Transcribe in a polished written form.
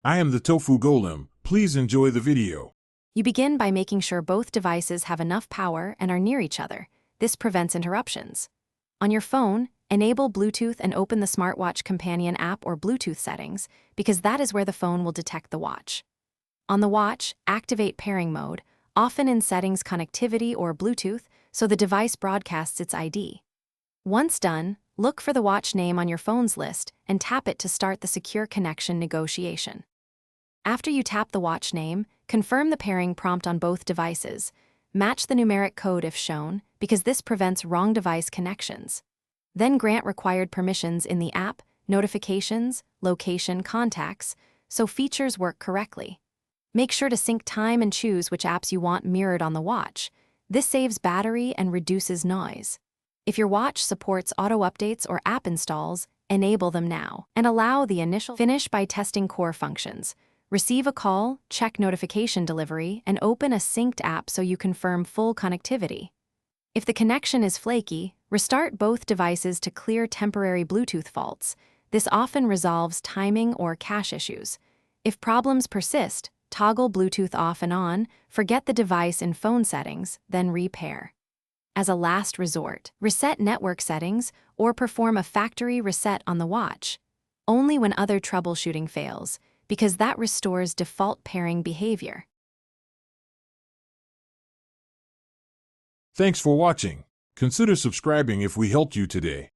I am the Tofu Golem. Please enjoy the video. You begin by making sure both devices have enough power and are near each other. This prevents interruptions. On your phone, enable Bluetooth and open the Smartwatch Companion app or Bluetooth settings, because that is where the phone will detect the watch. On the watch, activate pairing mode, often in settings connectivity or Bluetooth, so the device broadcasts its ID. Once done, look for the watch name on your phone's list and tap it to start the secure connection negotiation. After you tap the watch name, confirm the pairing prompt on both devices. Match the numeric code if shown, because this prevents wrong device connections. Then grant required permissions in the app, notifications, location, contacts, so features work correctly. Make sure to sync time and choose which apps you want mirrored on the watch. This saves battery and reduces noise. If your watch supports auto updates or app installs, enable them now, and allow the initial finish by testing core functions. Receive a call, check notification delivery, and open a synced app so you confirm full connectivity. If the connection is flaky, restart both devices to clear temporary Bluetooth faults. This often resolves timing or cache issues. If problems persist, toggle Bluetooth off and on, forget the device in phone settings, then repair. As a last resort, reset network settings or perform a factory reset on the watch, only when other troubleshooting fails, because that restores default pairing behavior. Thanks for watching. Consider subscribing if we helped you today.